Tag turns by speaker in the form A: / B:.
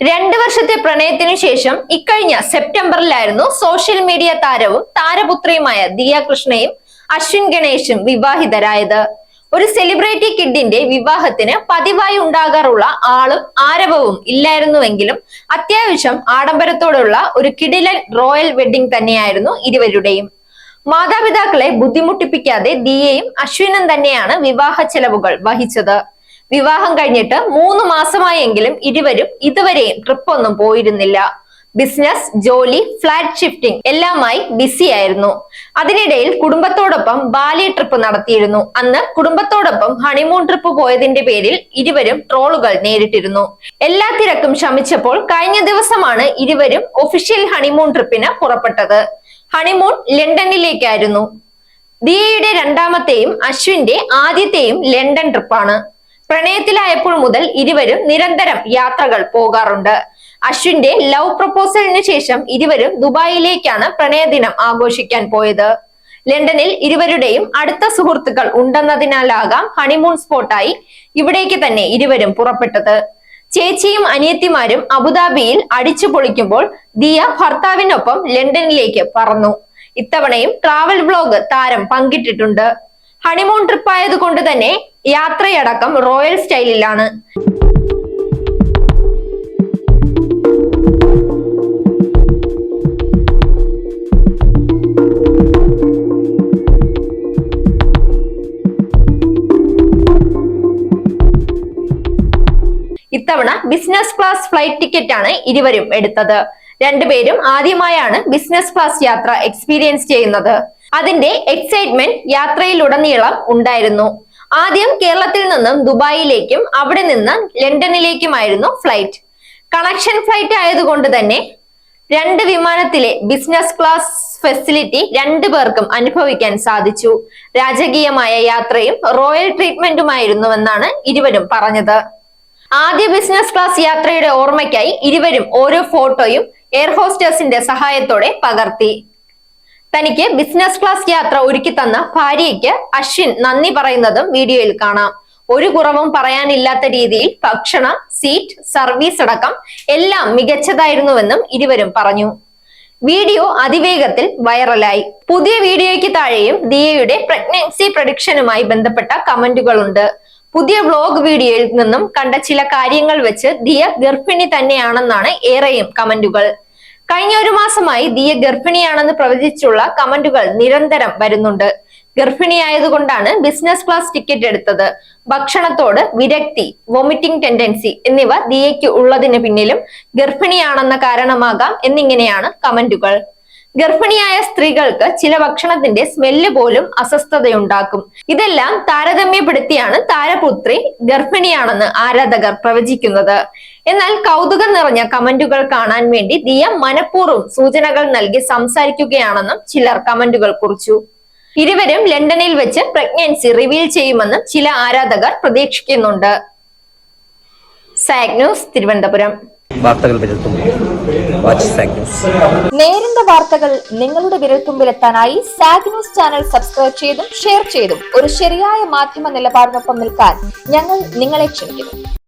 A: 2 വർഷത്തെ പ്രണയത്തിനു ശേഷം ഇക്കഴിഞ്ഞ സെപ്റ്റംബറിലായിരുന്നു സോഷ്യൽ മീഡിയ താരവും താരപുത്രിയുമായ ദിയ കൃഷ്ണയും അശ്വിൻ ഗണേഷും വിവാഹിതരായത്. ഒരു സെലിബ്രിറ്റി കിഡിന്റെ വിവാഹത്തിന് പതിവായി ഉണ്ടാകാറുള്ള ആളും ആരവവും ഇല്ലായിരുന്നുവെങ്കിലും അത്യാവശ്യം ആഡംബരത്തോടുള്ള ഒരു കിടിലൻ റോയൽ വെഡിംഗ് തന്നെയായിരുന്നു ഇരുവരുടെയും. മാതാപിതാക്കളെ ബുദ്ധിമുട്ടിപ്പിക്കാതെ ദിയയും അശ്വിനും തന്നെയാണ് വിവാഹ ചെലവുകൾ വഹിച്ചത്. വിവാഹം കഴിഞ്ഞിട്ട് 3 മാസമായെങ്കിലും ഇരുവരും ഇതുവരെയും ട്രിപ്പ് ഒന്നും പോയിരുന്നില്ല. ബിസിനസ്, ജോലി, ഫ്ലാറ്റ് ഷിഫ്റ്റിംഗ് എല്ലാമായി ബിസി ആയിരുന്നു. അതിനിടയിൽ കുടുംബത്തോടൊപ്പം ബാലി ട്രിപ്പ് നടത്തിയിരുന്നു. അന്ന് കുടുംബത്തോടൊപ്പം ഹണിമൂൺ ട്രിപ്പ് പോയതിന്റെ പേരിൽ ഇരുവരും ട്രോളുകൾ നേരിട്ടിരുന്നു. എല്ലാ തിരക്കും ശമിച്ചപ്പോൾ കഴിഞ്ഞ ദിവസമാണ് ഇരുവരും ഒഫീഷ്യൽ ഹണിമൂൺ ട്രിപ്പിന് പുറപ്പെട്ടത്. ഹണിമൂൺ ലണ്ടനിലേക്കായിരുന്നു. ദിയയുടെ രണ്ടാമത്തെയും അശ്വിന്റെ ആദ്യത്തെയും ലണ്ടൻ ട്രിപ്പാണ്. പ്രണയത്തിലായപ്പോൾ മുതൽ ഇരുവരും നിരന്തരം യാത്രകൾ പോകാറുണ്ട്. അശ്വിന്റെ ലവ് പ്രപ്പോസലിന് ശേഷം ഇരുവരും ദുബായിലേക്കാണ് പ്രണയദിനം ആഘോഷിക്കാൻ പോയത്. ലണ്ടനിൽ ഇരുവരുടെയും അടുത്ത സുഹൃത്തുക്കൾ ഉണ്ടെന്നതിനാലാകാം ഹണിമൂൺ സ്പോട്ടായി ഇവിടേക്ക് തന്നെ ഇരുവരും പുറപ്പെട്ടത്. ചേച്ചിയും അനിയത്തിമാരും അബുദാബിയിൽ അടിച്ചു പൊളിക്കുമ്പോൾ ദിയ ഭർത്താവിനൊപ്പം ലണ്ടനിലേക്ക് പറന്നു. ഇത്തവണയും ട്രാവൽ വ്ലോഗ് താരം പങ്കിട്ടിട്ടുണ്ട്. ഹണിമൂൺ ട്രിപ്പ് ആയതുകൊണ്ട് തന്നെ യാത്രയടക്കം റോയൽ സ്റ്റൈലിലാണ്. ഇത്തവണ ബിസിനസ് ക്ലാസ് ഫ്ലൈറ്റ് ടിക്കറ്റ് ആണ് ഇരുവരും എടുത്തത്. രണ്ടുപേരും ആദ്യമായാണ് ബിസിനസ് ക്ലാസ് യാത്ര എക്സ്പീരിയൻസ് ചെയ്യുന്നത്. അതിന്റെ എക്സൈറ്റ്മെന്റ് യാത്രയിലുടനീളം ഉണ്ടായിരുന്നു. ആദ്യം കേരളത്തിൽ നിന്നും ദുബായിലേക്കും അവിടെ നിന്ന് ലണ്ടനിലേക്കുമായിരുന്നു ഫ്ലൈറ്റ്. കണക്ഷൻ ഫ്ലൈറ്റ് ആയതുകൊണ്ട് തന്നെ 2 വിമാനത്തിലെ ബിസിനസ് ക്ലാസ് ഫെസിലിറ്റി 2 പേർക്കും അനുഭവിക്കാൻ സാധിച്ചു. രാജകീയമായ യാത്രയും റോയൽ ട്രീറ്റ്മെന്റുമായിരുന്നുവെന്നാണ് ഇരുവരും പറഞ്ഞത്. ആദ്യ ബിസിനസ് ക്ലാസ് യാത്രയുടെ ഓർമ്മയ്ക്കായി ഇരുവരും ഓരോ ഫോട്ടോയും എയർ ഹോസ്റ്റേഴ്സിന്റെ സഹായത്തോടെ പകർത്തി. തനിക്ക് ബിസിനസ് ക്ലാസ് യാത്ര ഒരുക്കി തന്ന ഭാര്യയ്ക്ക് അശ്വിൻ നന്ദി പറയുന്നതും വീഡിയോയിൽ കാണാം. ഒരു കുറവും പറയാനില്ലാത്ത രീതിയിൽ ഭക്ഷണം, സീറ്റ്, സർവീസ് അടക്കം എല്ലാം മികച്ചതായിരുന്നുവെന്നും ഇരുവരും പറഞ്ഞു. വീഡിയോ അതിവേഗത്തിൽ വൈറലായി. പുതിയ വീഡിയോയ്ക്ക് താഴെയും ദിയയുടെ പ്രഗ്നൻസി പ്രഡിക്ഷനുമായി ബന്ധപ്പെട്ട കമന്റുകളുണ്ട്. പുതിയ വ്ലോഗ് വീഡിയോയിൽ നിന്നും കണ്ട ചില കാര്യങ്ങൾ വെച്ച് ദിയ ഗർഭിണി തന്നെയാണെന്നാണ് ഏറെയും കമന്റുകൾ. കഴിഞ്ഞ 1 മാസമായി ദിയ ഗർഭിണിയാണെന്ന് പ്രവചിച്ചുള്ള കമന്റുകൾ നിരന്തരം വരുന്നുണ്ട്. ഗർഭിണിയായതുകൊണ്ടാണ് ബിസിനസ് ക്ലാസ് ടിക്കറ്റ് എടുത്തത്. ഭക്ഷണത്തോട് വിരക്തി, വൊമിറ്റിംഗ് ടെൻഡൻസി എന്നിവ ദിയയ്ക്ക് ഉള്ളതിന് പിന്നിലും ഗർഭിണിയാണെന്ന കാരണമാകാം എന്നിങ്ങനെയാണ് കമന്റുകൾ. ഗർഭിണിയായ സ്ത്രീകൾക്ക് ചില ഭക്ഷണത്തിന്റെ സ്മെല്ല് പോലും അസ്വസ്ഥതയുണ്ടാക്കും. ഇതെല്ലാം താരതമ്യപ്പെടുത്തിയാണ് താരപുത്രി ഗർഭിണിയാണെന്ന് ആരാധകർ പ്രവചിക്കുന്നത്. എന്നാൽ കൗതുകം നിറഞ്ഞ കമന്റുകൾ കാണാൻ വേണ്ടി ദിയ മനഃപൂർവ്വം സൂചനകൾ നൽകി സംസാരിക്കുകയാണെന്നും ചിലർ കമന്റുകൾ കുറിച്ചു. ഇരുവരും ലണ്ടനിൽ വെച്ച് പ്രഗ്നൻസി റിവീൽ ചെയ്യുമെന്നും ചില ആരാധകർ പ്രതീക്ഷിക്കുന്നുണ്ട്. Zag news, Thiruvananthapuram.
B: നേരിന്റെ വാർത്തകൾ നിങ്ങളുടെ വിരൽത്തുമ്പിലെത്താനായി സാഗ് ന്യൂസ് ചാനൽ സബ്സ്ക്രൈബ് ചെയ്തും ഷെയർ ചെയ്തും ഒരു ശരിയായ മാധ്യമ നിലപാടിനൊപ്പം നിൽക്കാൻ ഞങ്ങൾ നിങ്ങളെ ക്ഷണിക്കുന്നു.